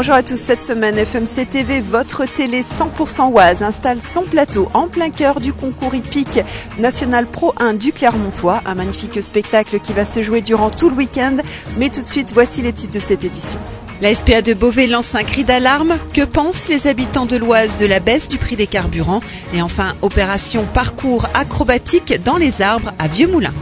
Bonjour à tous, cette semaine FMC TV, votre télé 100% Oise, installe son plateau en plein cœur du concours hippique national Pro 1 du Clermontois. Un magnifique spectacle qui va se jouer durant tout le week-end. Mais tout de suite, voici les titres de cette édition. La SPA de Beauvais lance un cri d'alarme. Que pensent les habitants de l'Oise de la baisse du prix des carburants? Et enfin, opération parcours acrobatique dans les arbres à Vieux-Moulins.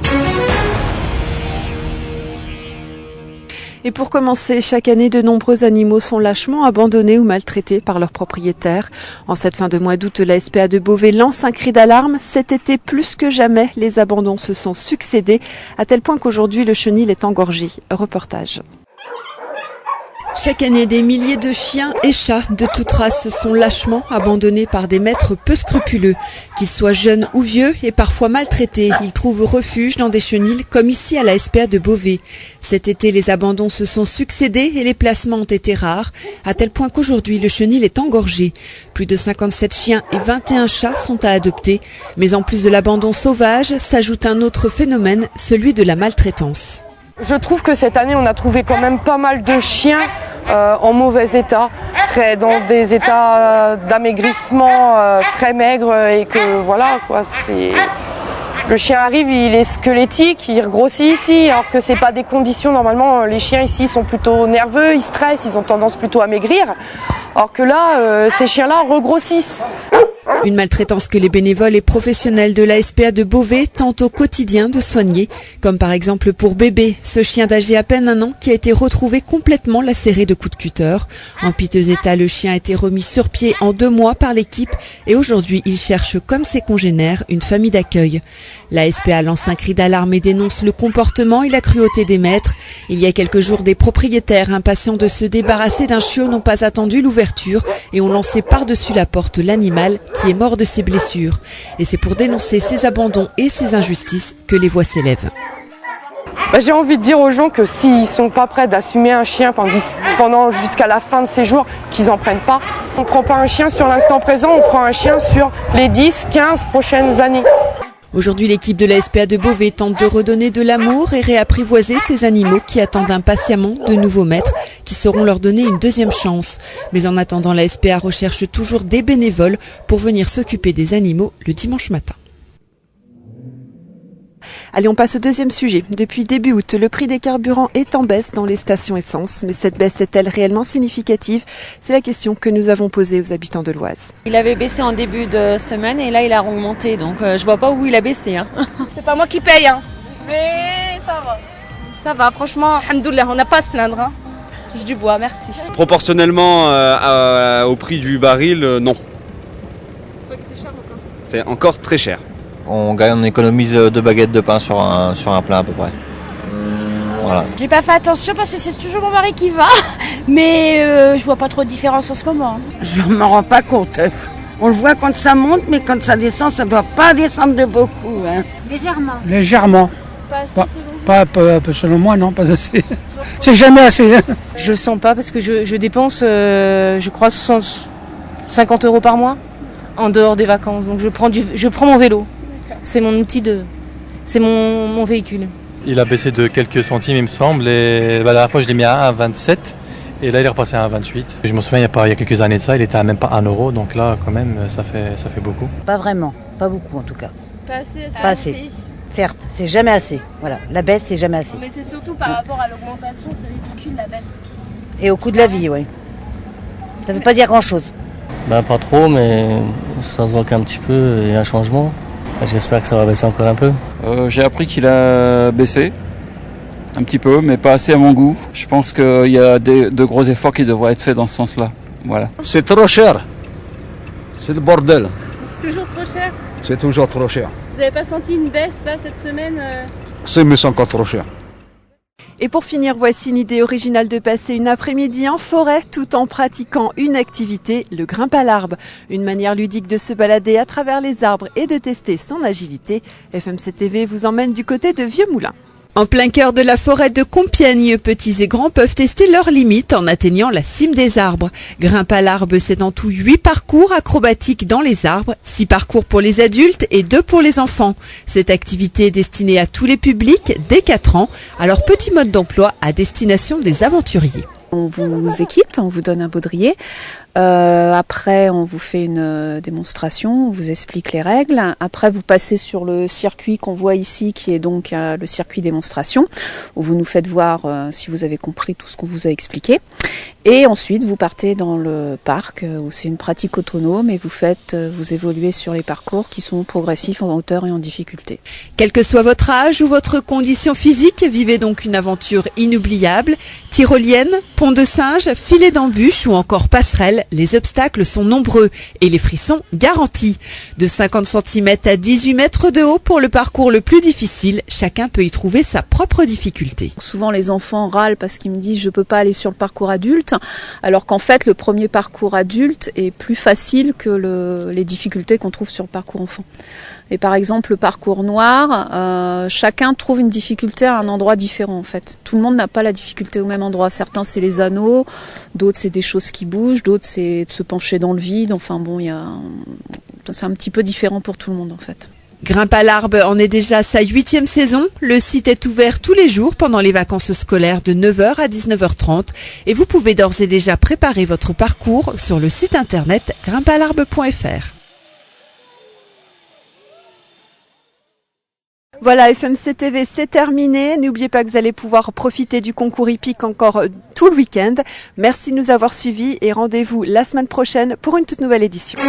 Et pour commencer, chaque année, de nombreux animaux sont lâchement abandonnés ou maltraités par leurs propriétaires. En cette fin de mois d'août, la SPA de Beauvais lance un cri d'alarme. Cet été, plus que jamais, les abandons se sont succédés, à tel point qu'aujourd'hui, le chenil est engorgé. Reportage. Chaque année, des milliers de chiens et chats de toute race sont lâchement abandonnés par des maîtres peu scrupuleux. Qu'ils soient jeunes ou vieux et parfois maltraités, ils trouvent refuge dans des chenils comme ici à la SPA de Beauvais. Cet été, les abandons se sont succédés et les placements ont été rares, à tel point qu'aujourd'hui, le chenil est engorgé. Plus de 57 chiens et 21 chats sont à adopter. Mais en plus de l'abandon sauvage, s'ajoute un autre phénomène, celui de la maltraitance. Je trouve que cette année, on a trouvé quand même pas mal de chiens en mauvais état, dans des états d'amaigrissement très maigres et que voilà quoi, le chien arrive, il est squelettique, il regrossit ici, alors que c'est pas des conditions. Normalement, les chiens ici sont plutôt nerveux, ils stressent, ils ont tendance plutôt à maigrir, alors que là, ces chiens-là regrossissent. Une maltraitance que les bénévoles et professionnels de la SPA de Beauvais tentent au quotidien de soigner, comme par exemple pour Bébé, ce chien d'âge à peine 1 an qui a été retrouvé complètement lacéré de coups de cutter. En piteux état, le chien a été remis sur pied en 2 mois par l'équipe et aujourd'hui il cherche comme ses congénères une famille d'accueil. La SPA lance un cri d'alarme et dénonce le comportement et la cruauté des maîtres. Il y a quelques jours, des propriétaires impatients de se débarrasser d'un chiot n'ont pas attendu l'ouverture et ont lancé par-dessus la porte l'animal qui est mort de ses blessures. Et c'est pour dénoncer ces abandons et ces injustices que les voix s'élèvent. J'ai envie de dire aux gens que s'ils ne sont pas prêts d'assumer un chien pendant jusqu'à la fin de ses jours, qu'ils n'en prennent pas. On ne prend pas un chien sur l'instant présent, on prend un chien sur les 10, 15 prochaines années. Aujourd'hui, l'équipe de la SPA de Beauvais tente de redonner de l'amour et réapprivoiser ces animaux qui attendent impatiemment de nouveaux maîtres qui sauront leur donner une deuxième chance. Mais en attendant, la SPA recherche toujours des bénévoles pour venir s'occuper des animaux le dimanche matin. Allez, on passe au deuxième sujet. Depuis début août, le prix des carburants est en baisse dans les stations essence. Mais cette baisse est-elle réellement significative? C'est la question que nous avons posée aux habitants de l'Oise. Il avait baissé en début de semaine et là il a remonté. Donc je vois pas où il a baissé. C'est pas moi qui paye, mais ça va. Ça va, franchement, alhamdoulilah, on n'a pas à se plaindre. Touche du bois, merci. Proportionnellement au prix du baril, non. C'est que c'est cher encore. C'est encore très cher. On économise 2 baguettes de pain sur un plein à peu près. Voilà. J'ai pas fait attention parce que c'est toujours mon mari qui va, mais je vois pas trop de différence en ce moment. Je ne m'en rends pas compte. On le voit quand ça monte, mais quand ça descend, ça ne doit pas descendre de beaucoup. Légèrement. Légèrement. Pas Selon moi, non, pas assez. C'est jamais assez. Je le sens pas parce que je dépense, je crois, 50 € par mois en dehors des vacances. Donc je prends mon vélo. C'est mon outil c'est mon véhicule. Il a baissé de quelques centimes, il me semble. Et la dernière fois, je l'ai mis à 27. Et là, il est repassé à 28. Je me souviens, il y a quelques années de ça, il était à même pas 1 €. Donc là, quand même, ça fait beaucoup. Pas vraiment, pas beaucoup en tout cas. Pas assez. Pas assez. Certes, c'est jamais assez. Voilà, la baisse, c'est jamais assez. Mais c'est surtout par rapport à l'augmentation, c'est ridicule la baisse. Et au coût de la vie, oui. Ça ne veut pas dire grand-chose. Pas trop, mais ça se voit qu'un petit peu, il y a un changement. J'espère que ça va baisser encore un peu. J'ai appris qu'il a baissé un petit peu, mais pas assez à mon goût. Je pense qu'il y a de gros efforts qui devraient être faits dans ce sens-là. Voilà. C'est trop cher. C'est le bordel. Toujours trop cher. C'est toujours trop cher. Vous n'avez pas senti une baisse là cette semaine C'est encore trop cher. Et pour finir, voici une idée originale de passer une après-midi en forêt tout en pratiquant une activité, le grimpe à l'arbre. Une manière ludique de se balader à travers les arbres et de tester son agilité. FMC TV vous emmène du côté de Vieux-Moulins. En plein cœur de la forêt de Compiègne, petits et grands peuvent tester leurs limites en atteignant la cime des arbres. Grimpe à l'arbre, c'est en tout 8 parcours acrobatiques dans les arbres, 6 parcours pour les adultes et 2 pour les enfants. Cette activité est destinée à tous les publics dès 4 ans, alors petit mode d'emploi à destination des aventuriers. On vous équipe, on vous donne un baudrier. Après, on vous fait une démonstration, on vous explique les règles. Après, vous passez sur le circuit qu'on voit ici, qui est donc le circuit démonstration, où vous nous faites voir si vous avez compris tout ce qu'on vous a expliqué. Et ensuite, vous partez dans le parc, où c'est une pratique autonome, et vous évoluez sur les parcours qui sont progressifs en hauteur et en difficulté. Quel que soit votre âge ou votre condition physique, vivez donc une aventure inoubliable. Tyrolienne, pont de singe, filet d'embûches ou encore passerelle, les obstacles sont nombreux et les frissons garantis. De 50 cm à 18 mètres de haut pour le parcours le plus difficile, chacun peut y trouver sa propre difficulté. Souvent les enfants râlent parce qu'ils me disent je peux pas aller sur le parcours adulte, alors qu'en fait le premier parcours adulte est plus facile que les difficultés qu'on trouve sur le parcours enfant. Et par exemple le parcours noir, chacun trouve une difficulté à un endroit différent en fait. Tout le monde n'a pas la difficulté au même endroit. Certains c'est les anneaux, d'autres c'est des choses qui bougent, d'autres c'est de se pencher dans le vide. Enfin bon, c'est un petit peu différent pour tout le monde en fait. Grimpe à l'Arbre en est déjà à sa 8e saison. Le site est ouvert tous les jours pendant les vacances scolaires de 9h à 19h30 et vous pouvez d'ores et déjà préparer votre parcours sur le site internet grimpealarbre.fr. Voilà, FMC TV, c'est terminé. N'oubliez pas que vous allez pouvoir profiter du concours hippique encore tout le week-end. Merci de nous avoir suivis et rendez-vous la semaine prochaine pour une toute nouvelle édition.